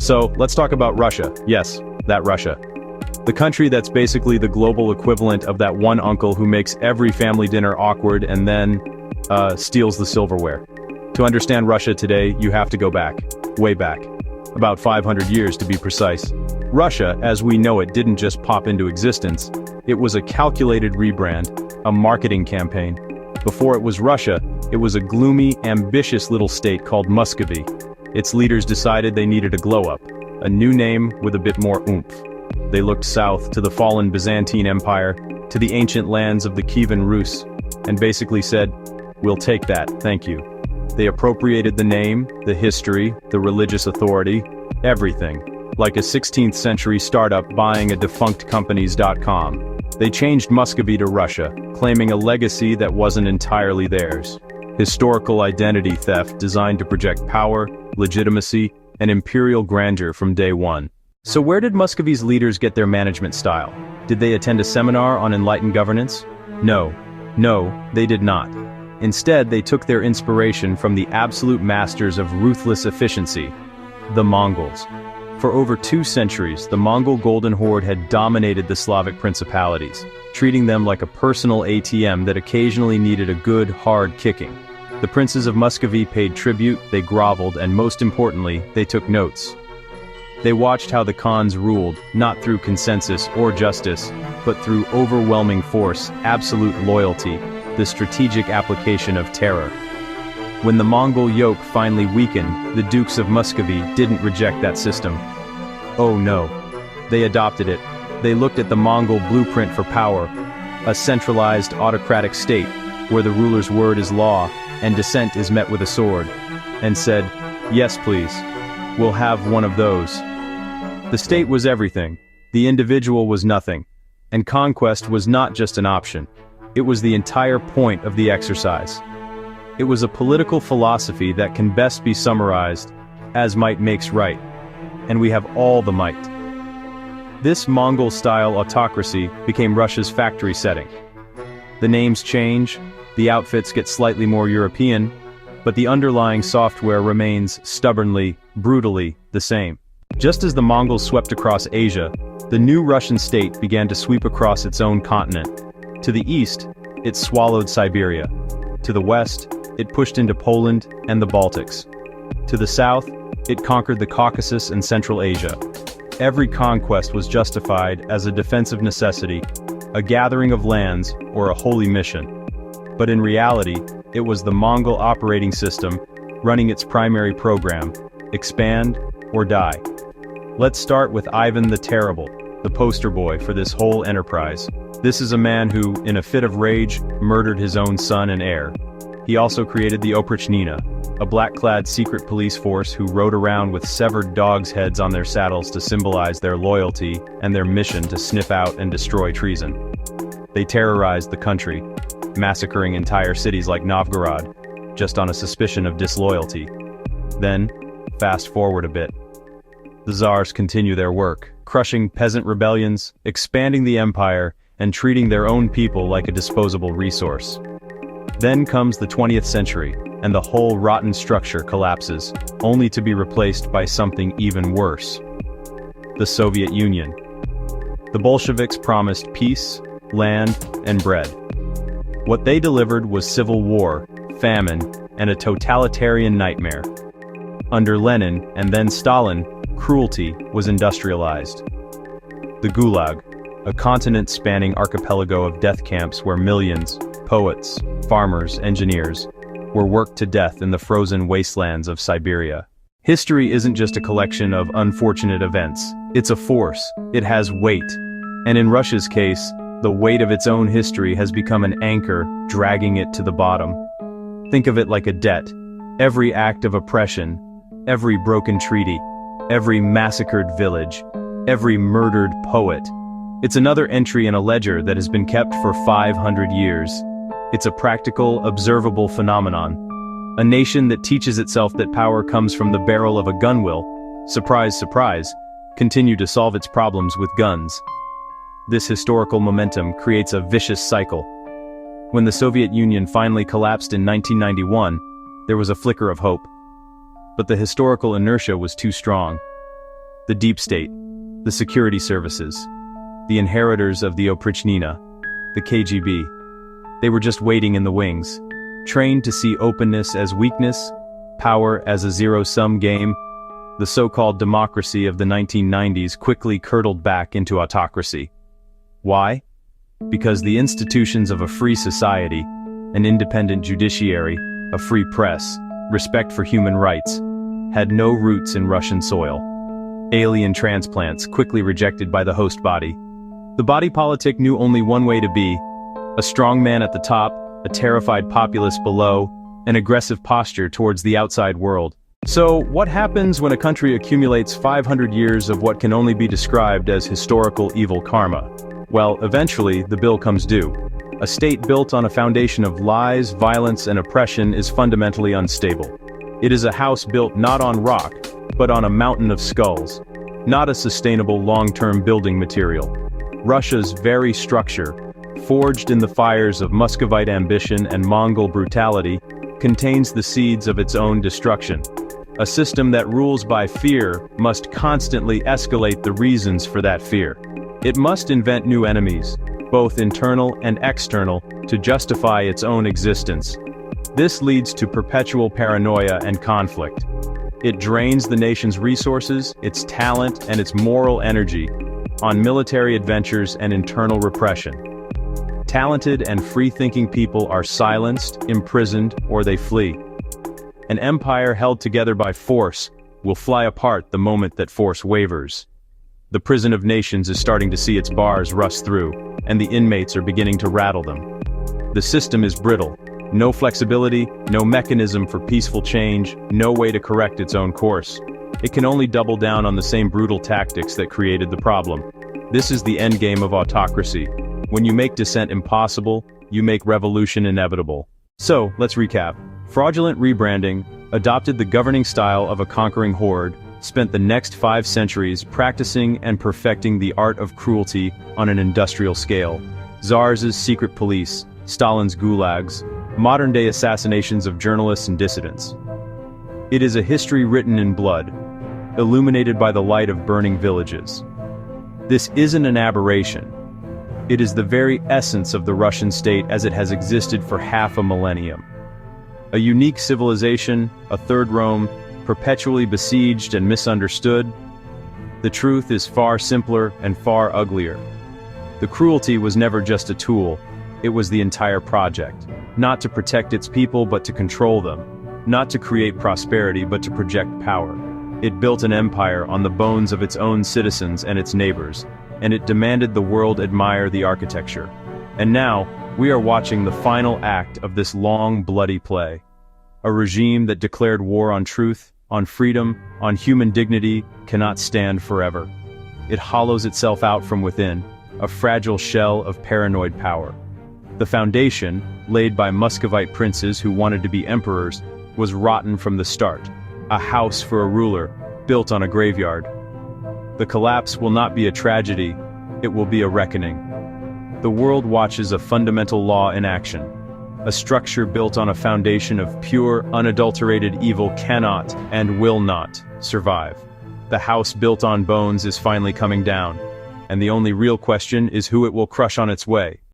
So, let's talk about Russia. Yes, that Russia. The country that's basically the global equivalent of that one uncle who makes every family dinner awkward and then, steals the silverware. To understand Russia today, you have to go back. Way back. About 500 years to be precise. Russia, as we know it, didn't just pop into existence. It was a calculated rebrand, a marketing campaign. Before it was Russia, it was a gloomy, ambitious little state called Muscovy. Its leaders decided they needed a glow-up, a new name with a bit more oomph. They looked south to the fallen Byzantine Empire, to the ancient lands of the Kievan Rus, and basically said, "We'll take that, thank you." They appropriated the name, the history, the religious authority, everything. Like a 16th century startup buying a defunct companies.com. They changed Muscovy to Russia, claiming a legacy that wasn't entirely theirs. Historical identity theft designed to project power, legitimacy, and imperial grandeur from day one. So where did Muscovy's leaders get their management style? Did they attend a seminar on enlightened governance? No, they did not. Instead, they took their inspiration from the absolute masters of ruthless efficiency, the Mongols. For over 2 centuries, the Mongol Golden Horde had dominated the Slavic principalities, treating them like a personal ATM that occasionally needed a good, hard kicking. The princes of Muscovy paid tribute, they groveled, and most importantly, they took notes. They watched how the Khans ruled, not through consensus or justice, but through overwhelming force, absolute loyalty, the strategic application of terror. When the Mongol yoke finally weakened, the Dukes of Muscovy didn't reject that system. Oh no. They adopted it. They looked at the Mongol blueprint for power, a centralized autocratic state, where the ruler's word is law, and dissent is met with a sword, and said, "Yes please. We'll have one of those." The state was everything, the individual was nothing, and conquest was not just an option. It was the entire point of the exercise. It was a political philosophy that can best be summarized as might makes right, and we have all the might. This Mongol-style autocracy became Russia's factory setting. The names change, the outfits get slightly more European, but the underlying software remains stubbornly, brutally the same. Just as the Mongols swept across Asia, the new Russian state began to sweep across its own continent. To the east, it swallowed Siberia. To the west, it pushed into Poland and the Baltics. To the south, it conquered the Caucasus and Central Asia. Every conquest was justified as a defensive necessity, a gathering of lands, or a holy mission. But in reality, it was the Mongol operating system running its primary program: expand or die. Let's start with Ivan the Terrible, the poster boy for this whole enterprise. This is a man who, in a fit of rage, murdered his own son and heir. He also created the Oprichnina, a black-clad secret police force who rode around with severed dogs' heads on their saddles to symbolize their loyalty and their mission to sniff out and destroy treason. They terrorized the country, massacring entire cities like Novgorod, just on a suspicion of disloyalty. Then, fast forward a bit. The Tsars continue their work, crushing peasant rebellions, expanding the empire, and treating their own people like a disposable resource. Then comes the 20th century, and the whole rotten structure collapses, only to be replaced by something even worse. The Soviet Union. The Bolsheviks promised peace, land, and bread. What they delivered was civil war, famine, and a totalitarian nightmare. Under Lenin, and then Stalin, cruelty was industrialized. The Gulag, a continent-spanning archipelago of death camps where millions, poets, farmers, engineers, were worked to death in the frozen wastelands of Siberia. History isn't just a collection of unfortunate events, it's a force, it has weight. And in Russia's case, the weight of its own history has become an anchor, dragging it to the bottom. Think of it like a debt. Every act of oppression, every broken treaty, every massacred village, every murdered poet. It's another entry in a ledger that has been kept for 500 years. It's a practical, observable phenomenon. A nation that teaches itself that power comes from the barrel of a gun will, surprise, surprise, continue to solve its problems with guns. This historical momentum creates a vicious cycle. When the Soviet Union finally collapsed in 1991, there was a flicker of hope. But the historical inertia was too strong. The deep state, the security services, the inheritors of the Oprichnina, the KGB. They were just waiting in the wings, trained to see openness as weakness, power as a zero-sum game. The so-called democracy of the 1990s quickly curdled back into autocracy. Why? Because the institutions of a free society, an independent judiciary, a free press, respect for human rights, had no roots in Russian soil. Alien transplants quickly rejected by the host body. The body politic knew only one way to be: a strong man at the top, a terrified populace below, an aggressive posture towards the outside world. So, what happens when a country accumulates 500 years of what can only be described as historical evil karma? Well, eventually, the bill comes due. A state built on a foundation of lies, violence, and oppression is fundamentally unstable. It is a house built not on rock, but on a mountain of skulls. Not a sustainable long-term building material. Russia's very structure, forged in the fires of Muscovite ambition and Mongol brutality, contains the seeds of its own destruction. A system that rules by fear must constantly escalate the reasons for that fear. It must invent new enemies, both internal and external, to justify its own existence. This leads to perpetual paranoia and conflict. It drains the nation's resources, its talent, and its moral energy on military adventures and internal repression. Talented and free-thinking people are silenced, imprisoned, or they flee. An empire held together by force will fly apart the moment that force wavers. The prison of nations is starting to see its bars rust through, and the inmates are beginning to rattle them. The system is brittle. No flexibility, no mechanism for peaceful change, no way to correct its own course. It can only double down on the same brutal tactics that created the problem. This is the endgame of autocracy. When you make dissent impossible, you make revolution inevitable. So, let's recap. Fraudulent rebranding, adopted the governing style of a conquering horde, spent the next 5 centuries practicing and perfecting the art of cruelty on an industrial scale. Tsars' secret police, Stalin's gulags, modern-day assassinations of journalists and dissidents. It is a history written in blood, illuminated by the light of burning villages. This isn't an aberration. It is the very essence of the Russian state as it has existed for half a millennium. A unique civilization, a third Rome, perpetually besieged and misunderstood. The truth is far simpler and far uglier. The cruelty was never just a tool, it was the entire project. Not to protect its people but to control them. Not to create prosperity but to project power. It built an empire on the bones of its own citizens and its neighbors, and it demanded the world admire the architecture. And now, we are watching the final act of this long, bloody play. A regime that declared war on truth, on freedom, on human dignity, cannot stand forever. It hollows itself out from within, a fragile shell of paranoid power. The foundation, laid by Muscovite princes who wanted to be emperors, was rotten from the start. A house for a ruler, built on a graveyard. The collapse will not be a tragedy, it will be a reckoning. The world watches a fundamental law in action. A structure built on a foundation of pure, unadulterated evil cannot, and will not, survive. The house built on bones is finally coming down, and the only real question is who it will crush on its way.